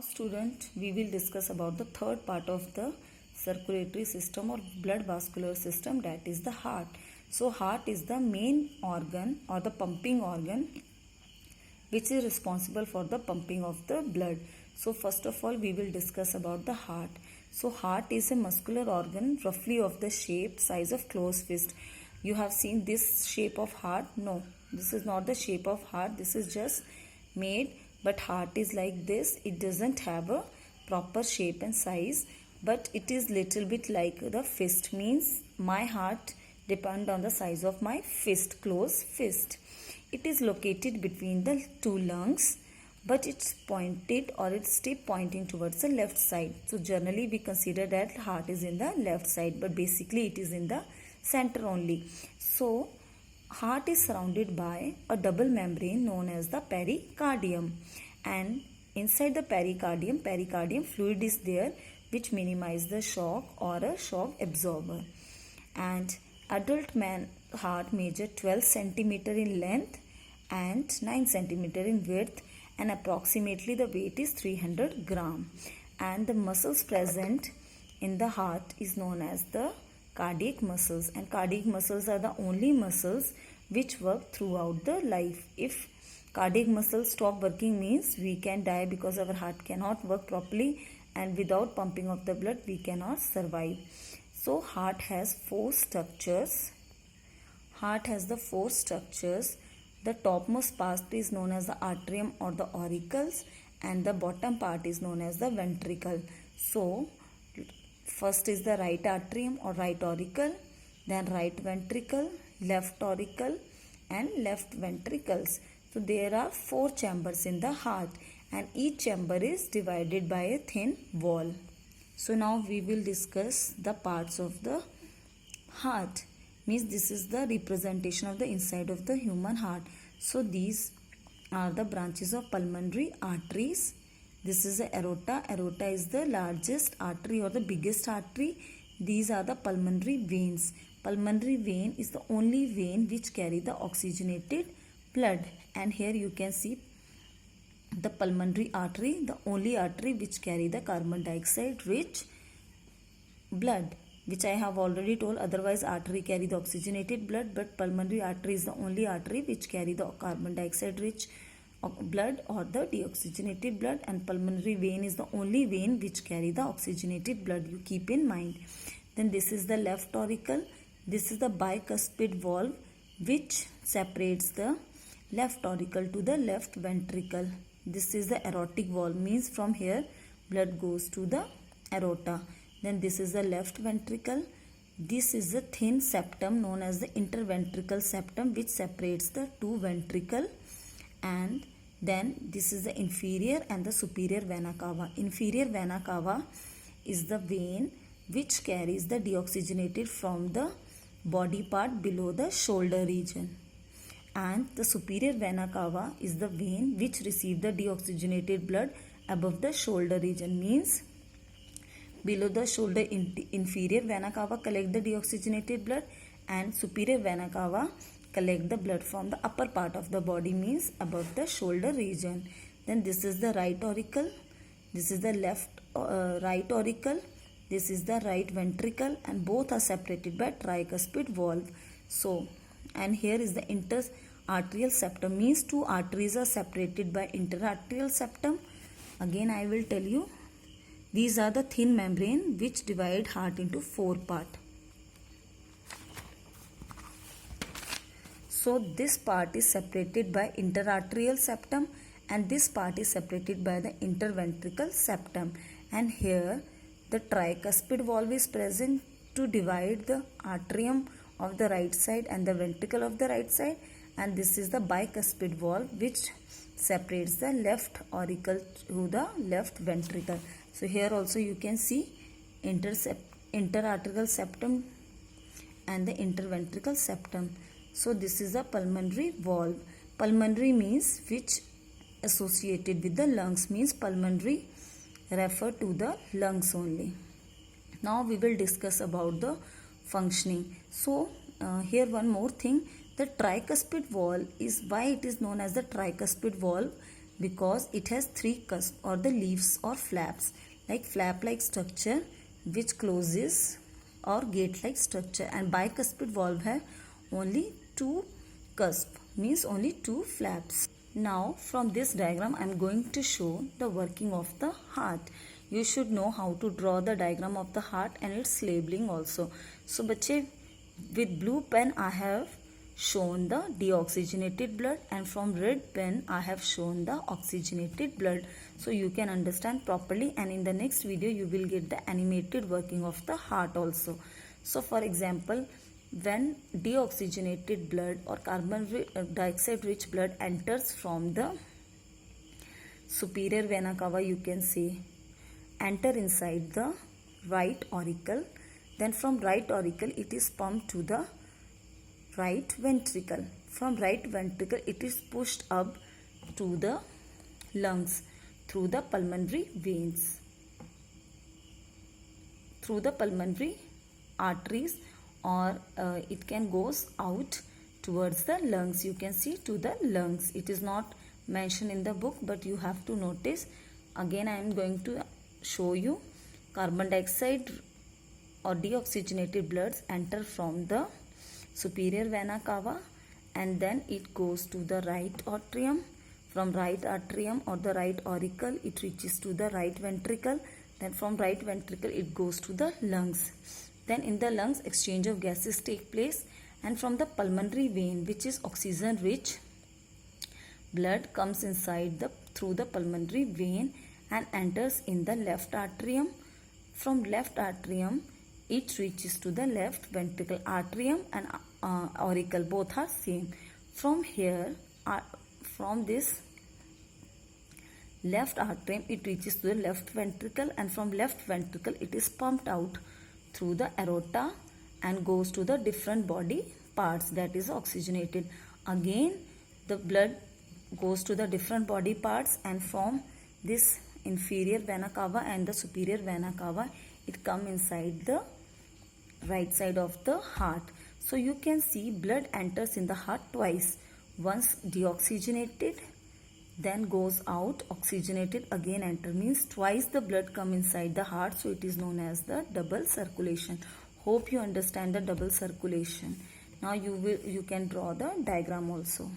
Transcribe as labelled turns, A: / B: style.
A: Student, we will discuss about the third part of the circulatory system or blood vascular system, that is the heart. So heart is the main organ or the pumping organ which is responsible for the pumping of the blood. So first of all we will discuss about the heart. So heart is a muscular organ roughly of the shape size of closed fist. You have seen this shape of heart? No, this is not the shape of heart. This is just made, but heart is like this. It doesn't have a proper shape and size, but it is little bit like the fist. Means my heart depend on the size of my fist, closed fist. It is located between the two lungs, but it's pointed or it's still pointing towards the left side. So generally we consider that heart is in the left side, but basically it is in the center only. So heart is surrounded by a double membrane known as the pericardium, and inside the pericardium fluid is there which minimize the shock or a shock absorber. And adult man heart measure 12 centimeter in length and 9 centimeter in width, and approximately the weight is 300 gram. And the muscles present in the heart is known as the cardiac muscles, and cardiac muscles are the only muscles which work throughout the life. If cardiac muscles stop working, means we can die, because our heart cannot work properly, and without pumping of the blood we cannot survive. So heart has four structures. Heart has the four structures. The topmost part is known as the atrium or the auricles, and the bottom part is known as the ventricle. So first is the right atrium or right auricle, then right ventricle, left auricle and left ventricles. So there are four chambers in the heart, and each chamber is divided by a thin wall. So now we will discuss the parts of the heart. Means this is the representation of the inside of the human heart. So these are the branches of pulmonary arteries. This is the aorta. Aorta is the largest artery or the biggest artery. These are the pulmonary veins. Pulmonary vein is the only vein which carry the oxygenated blood. And here you can see the pulmonary artery, the only artery which carry the carbon dioxide rich blood, which I have already told. Otherwise artery carry the oxygenated blood, but pulmonary artery is the only artery which carry the carbon dioxide rich blood or the deoxygenated blood, and pulmonary vein is the only vein which carry the oxygenated blood. You keep in mind. Then this is the left auricle. This is the bicuspid valve which separates the left auricle to the left ventricle. This is the aortic valve, means from here blood goes to the aorta. Then this is the left ventricle. This is the thin septum known as the interventricle septum which separates the two ventricle. And then this is the inferior and the superior vena cava. Inferior vena cava is the vein which carries the deoxygenated from the body part below the shoulder region. And the superior vena cava is the vein which receive the deoxygenated blood above the shoulder region. Means below the shoulder inferior vena cava collect the deoxygenated blood, and superior vena cava collect the blood from the upper part of the body, means above the shoulder region. Then this is the right auricle. This is the right auricle. This is the right ventricle, and both are separated by tricuspid valve. So, and here is the interarterial septum, means two arteries are separated by interarterial septum. Again I will tell you, these are the thin membrane which divide heart into four parts. So this part is separated by interarterial septum, and this part is separated by the interventricle septum. And here the tricuspid valve is present to divide the atrium of the right side and the ventricle of the right side, and this is the bicuspid valve which separates the left auricle to the left ventricle. So here also you can see interarterial septum and the interventricle septum. So this is the pulmonary valve. Pulmonary means which associated with the lungs, means pulmonary refer to the lungs only. Now we will discuss about the functioning. So here one more thing, the tricuspid valve is, why it is known as the tricuspid valve, because it has three cusps or the leaves or flaps, like flap like structure which closes or gate like structure, and bicuspid valve have only two cusp, means only two flaps. Now from this diagram I am going to show the working of the heart. You should know how to draw the diagram of the heart and its labeling also. So बच्चे, with blue pen I have shown the deoxygenated blood, and from red pen I have shown the oxygenated blood, so you can understand properly, and in the next video you will get the animated working of the heart also. So for example, when deoxygenated blood or carbon dioxide rich blood enters from the superior vena cava, you can say, enter inside the right auricle, then from right auricle it is pumped to the right ventricle. From right ventricle it is pushed up to the lungs through the pulmonary veins, through the pulmonary arteries, or it can goes out towards the lungs. You can see to the lungs. It is not mentioned in the book, but you have to notice. Again I am going to show you. Carbon dioxide or deoxygenated bloods enter from the superior vena cava, and then it goes to the right atrium. From right atrium or the right auricle it reaches to the right ventricle, then from right ventricle it goes to the lungs. Then in the lungs exchange of gases take place, and from the pulmonary vein, which is oxygen rich, blood comes inside through the pulmonary vein and enters in the left atrium. From left atrium it reaches to the left ventricle. Atrium and auricle both are same. From here, from this left atrium it reaches to the left ventricle, and from left ventricle it is pumped out through the aorta and goes to the different body parts, that is oxygenated. Again the blood goes to the different body parts, and from this inferior vena cava and the superior vena cava it come inside the right side of the heart. So you can see blood enters in the heart twice, once deoxygenated then goes out, oxygenated again enter, means twice the blood come inside the heart, so it is known as the double circulation. Hope you understand the double circulation. Now you can draw the diagram also.